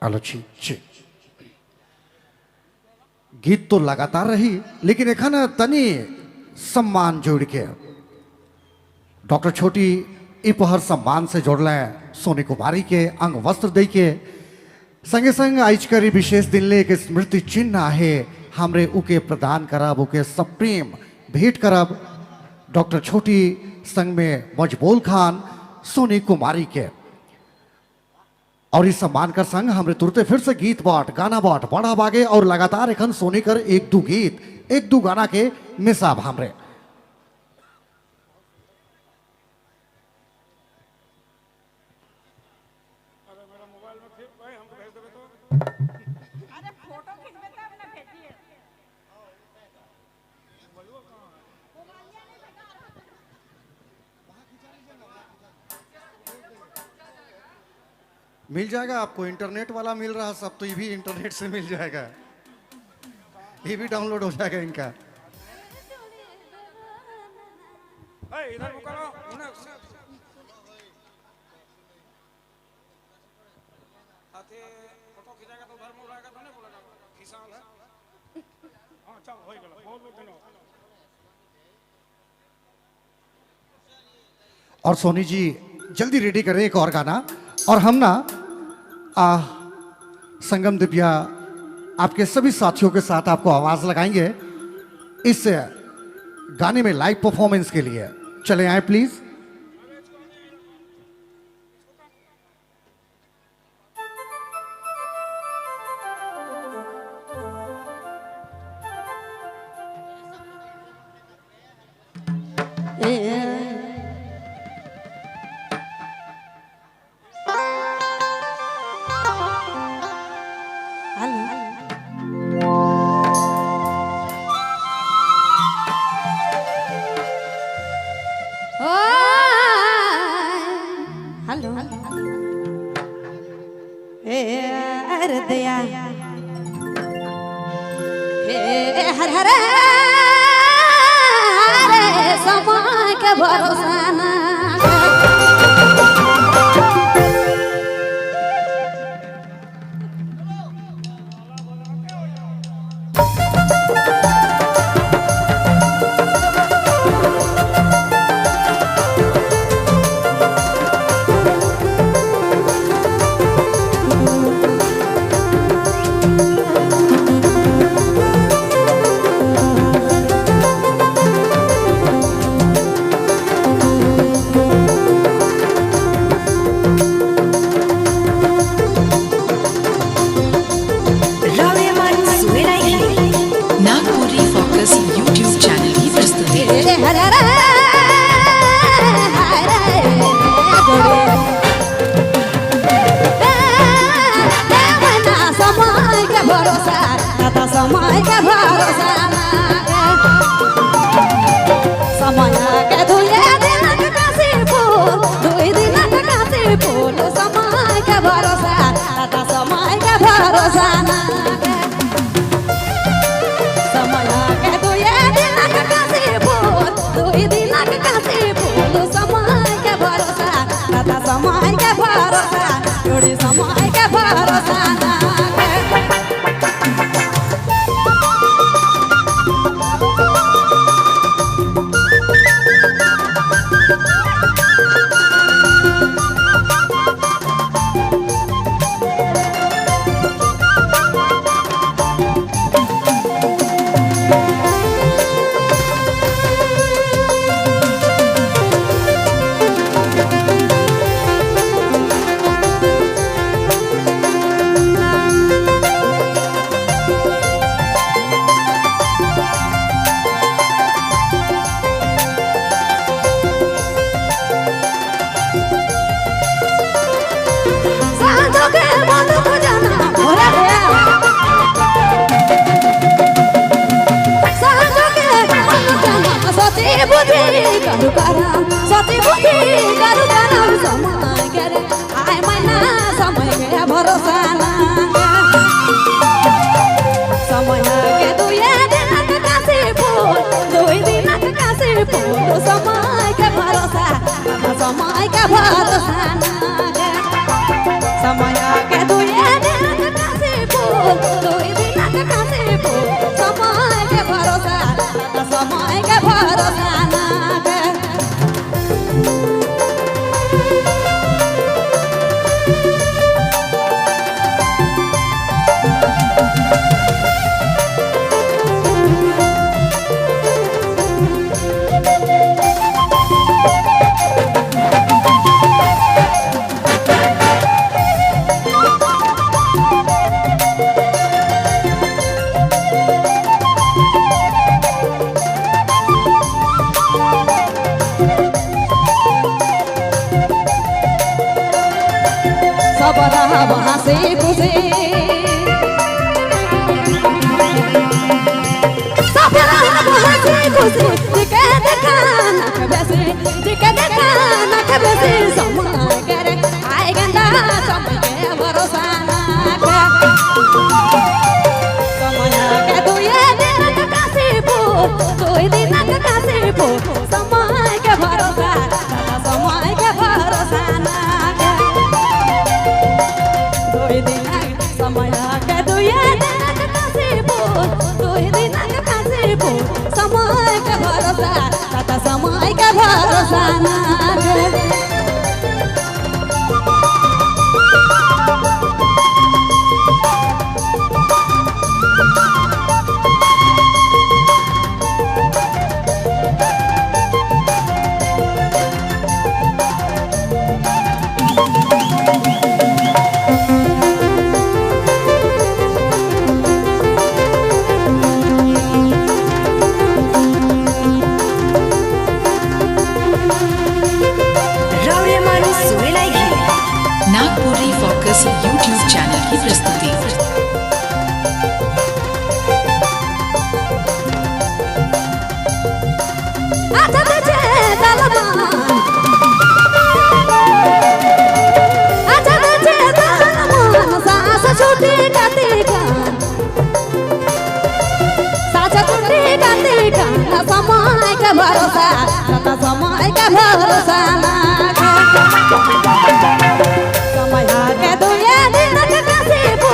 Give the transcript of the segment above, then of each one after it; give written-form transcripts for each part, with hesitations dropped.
Hello जी गीत तो लगातार रही लेकिन एखन तनी सम्मान जोड़ के डॉक्टर छोटी इपहर सम्मान से जोड़ले सोनी कुमारी के अंग वस्त्र दे के संगे संग आज करी विशेष दिन ले के स्मृति चिन्ह आहे हमरे उके प्रदान करब उके सप्रेम भेंट करब डॉक्टर छोटी संग में मजबूल खान सोनी कुमारी के और इस सम्मान कर संग हमरे तुरते फिर से गीत बाट गाना बाट बढ़ा बागे और लगातार एखन सोनी कर एक दो गीत एक दो गाना के मिसाब हमरे मिल जाएगा आपको इंटरनेट वाला मिल रहा सब तो ये भी इंटरनेट से मिल जाएगा ये भी डाउनलोड हो जाएगा इनका इधर करो फोटो खींचेगा तो उधर में उड़ाएगा तो नहीं बोलेगा खिसाल है हाँ चल हो गया बहुत बहुत धन्यवाद और सोनी जी जल्दी रेडी करें एक और गाना और हम ना संगम दिव्या आपके सभी साथियों के साथ आपको आवाज लगाएंगे इस गाने में लाइव परफॉर्मेंस के लिए चले आए प्लीज हर हर समय के भरोसा ना समय के भरोसा समय के दुए दिन काशी फूल दुई दिन काशी फूल समय के भरोसा समय के भरोसा समय के दुए दिन काशी फूल दुई दिन काशी फूल समय के भरोसा समय के भरोसा जोड़ी समय के भरोसा सब हंसी खुशी सब रहब हंसी खुशी जिके देखा नख बेसी जिके देखा नख बेसी समय करे आए गंदा समय के भरोसा ना समय के दुए दिन के काशीपू दुई दिन के काशीपू समय के भरोसा दादा समय के भरोसा ना दुई दिन समय के दुए दिन के काशीपू दुई दिन के काशीपू समय के भरोसा दादा समय के भरोसा ना नागपुरी फोकस यूट्यूब चैनल की प्रस्तुति। समय के भरोसा समय के भरोसा समय के दुए दिन के काशीपू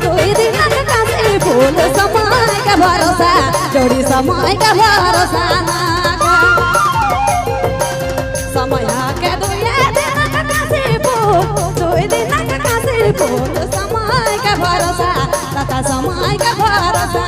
दुई दिन के काशीपू समय के भरोसा जोड़ी समय के भरोसा समय के दुए दिन के काशीपू दुई दिन के काशीपू समय के भरोसा तथा समय के भरोसा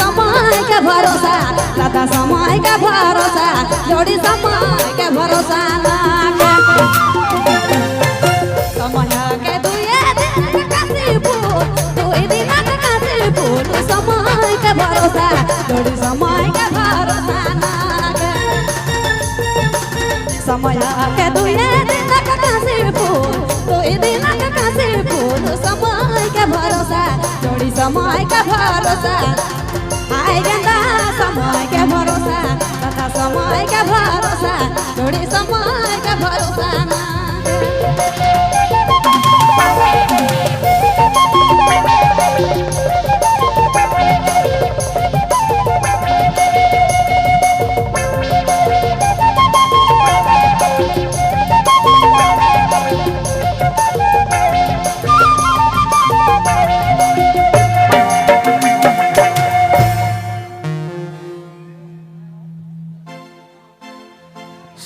भरोसा दादा समय के भरोसा जोड़ी समय के भरोसा समय के दुए दिन के काशीपू दुई दिन के काशीपू समय के भरोसा जोड़ी समय के भरोसा समय के दुए दिन के काशीपू दुई दिन के काशीपू समय के भरोसा जोड़ी समय के भरोसा आए गंदा समय के भरोसा तथा समय के भरोसा जोड़ी समय के भरोसा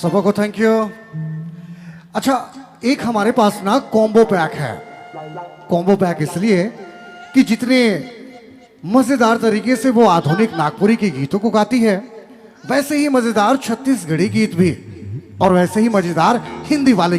सबको थैंक यू। अच्छा, एक हमारे पास ना कॉम्बो पैक है। कॉम्बो पैक इसलिए कि जितने मजेदार तरीके से वो आधुनिक नागपुरी के गीतों को गाती है, वैसे ही मजेदार छत्तीसगढ़ी गीत भी और वैसे ही मजेदार हिंदी वाले